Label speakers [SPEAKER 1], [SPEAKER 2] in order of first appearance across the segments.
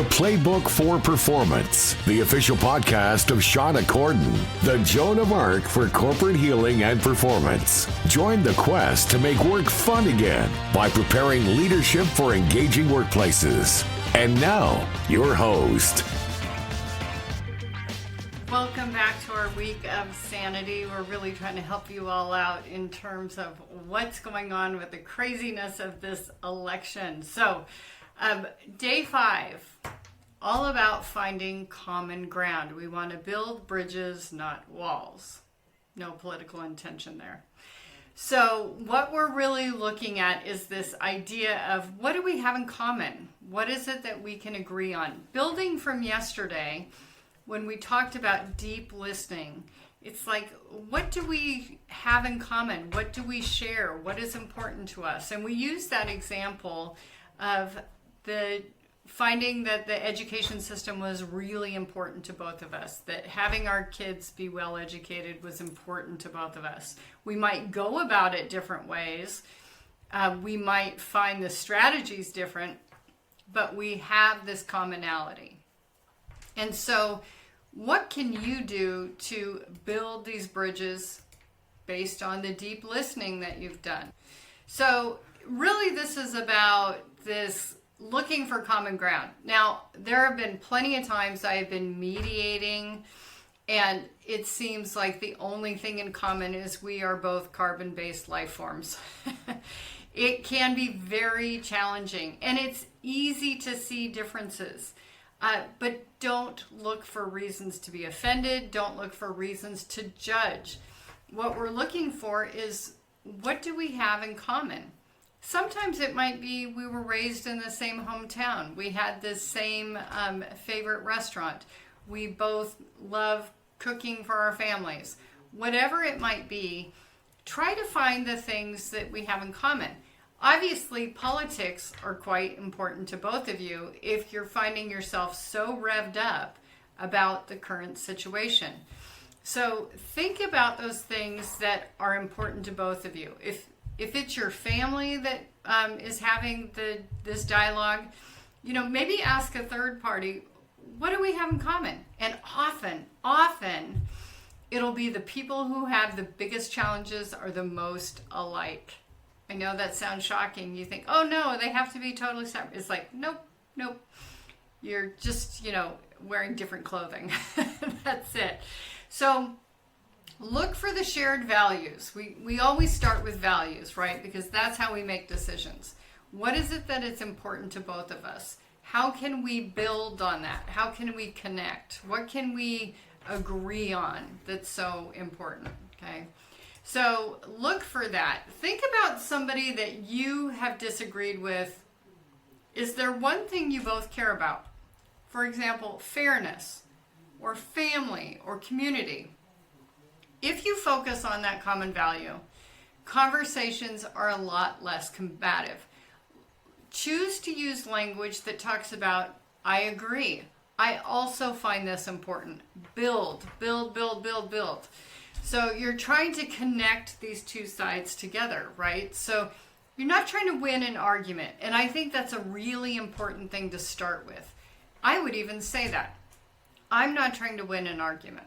[SPEAKER 1] to Playbook for Performance, the official podcast of Shawna Corden, the Joan of Arc for corporate healing and performance. Join the quest to make work fun again by preparing leadership for engaging workplaces. And now, your host.
[SPEAKER 2] Welcome back to our week of sanity. We're really trying to help you all out in terms of what's going on with the craziness of this election. So, day 5, all about finding common ground. We want to build bridges, not walls. No political intention there. So what we're really looking at is this idea of what do we have in common? What is it that we can agree on? Building from yesterday, when we talked about deep listening, it's like, what do we have in common? What do we share? What is important to us? And we use that example of the finding that the education system was really important to both of us, that having our kids be well educated was important to both of us. We might go about it different ways. We might find the strategies different, but we have this commonality. And so what can you do to build these bridges based on the deep listening that you've done? So really this is about this looking for common ground. Now, there have been plenty of times I have been mediating, and it seems like the only thing in common is we are both carbon-based life forms. It can be very challenging, and it's easy to see differences. But don't look for reasons to be offended. Don't look for reasons to judge. What we're looking for is, what do we have in common? Sometimes it might be we were raised in the same hometown. We had the same favorite restaurant. We both love cooking for our families. Whatever it might be, try to find the things that we have in common. Obviously, politics are quite important to both of you if you're finding yourself so revved up about the current situation. So think about those things that are important to both of you. If it's your family that is having this dialogue, maybe ask a third party, what do we have in common? And often, it'll be the people who have the biggest challenges are the most alike. I know that sounds shocking. You think, oh no, they have to be totally separate. It's like, nope. You're just, wearing different clothing. That's it. So look for the shared values. We always start with values, right? Because that's how we make decisions. What is it that it's important to both of us? How can we build on that? How can we connect? What can we agree on that's so important, okay? So look for that. Think about somebody that you have disagreed with. Is there one thing you both care about? For example, fairness, or family, or community. If you focus on that common value, conversations are a lot less combative. Choose to use language that talks about, I agree. I also find this important. Build. So you're trying to connect these two sides together, right? So you're not trying to win an argument. And I think that's a really important thing to start with. I would even say that. I'm not trying to win an argument.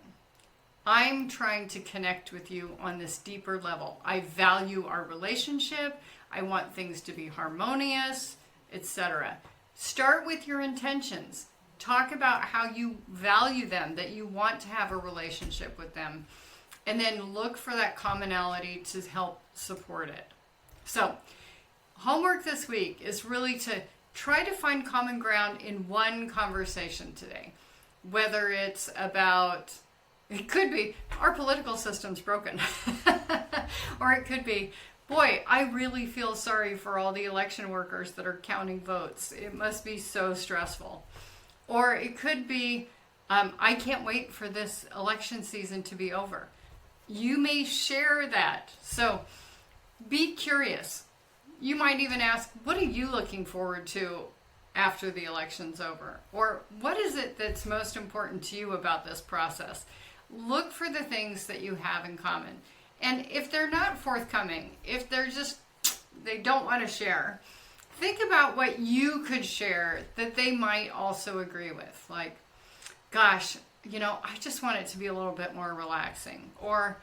[SPEAKER 2] I'm trying to connect with you on this deeper level. I value our relationship. I want things to be harmonious, etc. Start with your intentions. Talk about how you value them, that you want to have a relationship with them. And then look for that commonality to help support it. So, homework this week is really to try to find common ground in one conversation today. Whether it's about, it could be, our political system's broken. Or it could be, boy, I really feel sorry for all the election workers that are counting votes. It must be so stressful. Or it could be, I can't wait for this election season to be over. You may share that. So be curious. You might even ask, what are you looking forward to after the election's over? Or what is it that's most important to you about this process? Look for the things that you have in common. And if they're not forthcoming, if they're just, they don't want to share, think about what you could share that they might also agree with. Like, gosh, I just want it to be a little bit more relaxing. Or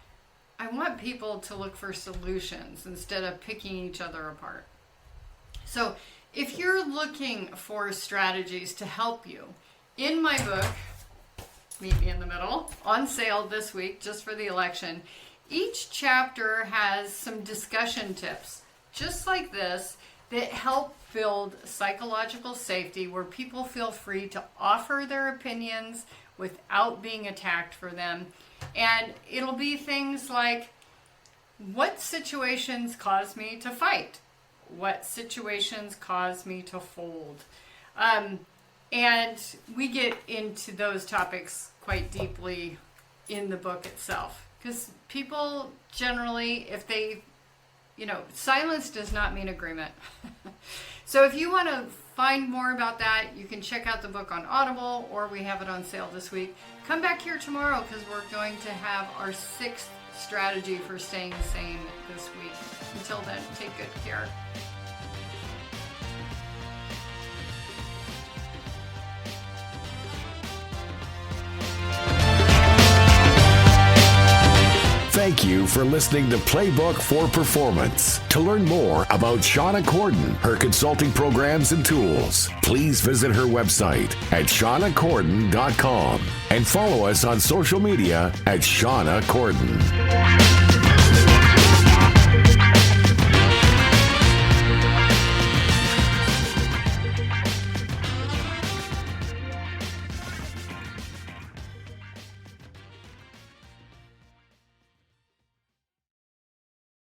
[SPEAKER 2] I want people to look for solutions instead of picking each other apart. So if you're looking for strategies to help you, in my book, Meet Me in the Middle, on sale this week just for the election, each chapter has some discussion tips, just like this, that help build psychological safety where people feel free to offer their opinions without being attacked for them. And it'll be things like, what situations cause me to fight? What situations cause me to fold? And we get into those topics quite deeply in the book itself. Because people generally, if they, silence does not mean agreement. So if you want to find more about that, you can check out the book on Audible, or we have it on sale this week. Come back here tomorrow because we're going to have our 6th strategy for staying sane this week. Until then, take good care.
[SPEAKER 1] Thank you for listening to Playbook for Performance. To learn more about Shawna Corden, her consulting programs and tools, please visit her website at shawnacorden.com and follow us on social media at Shawna Corden.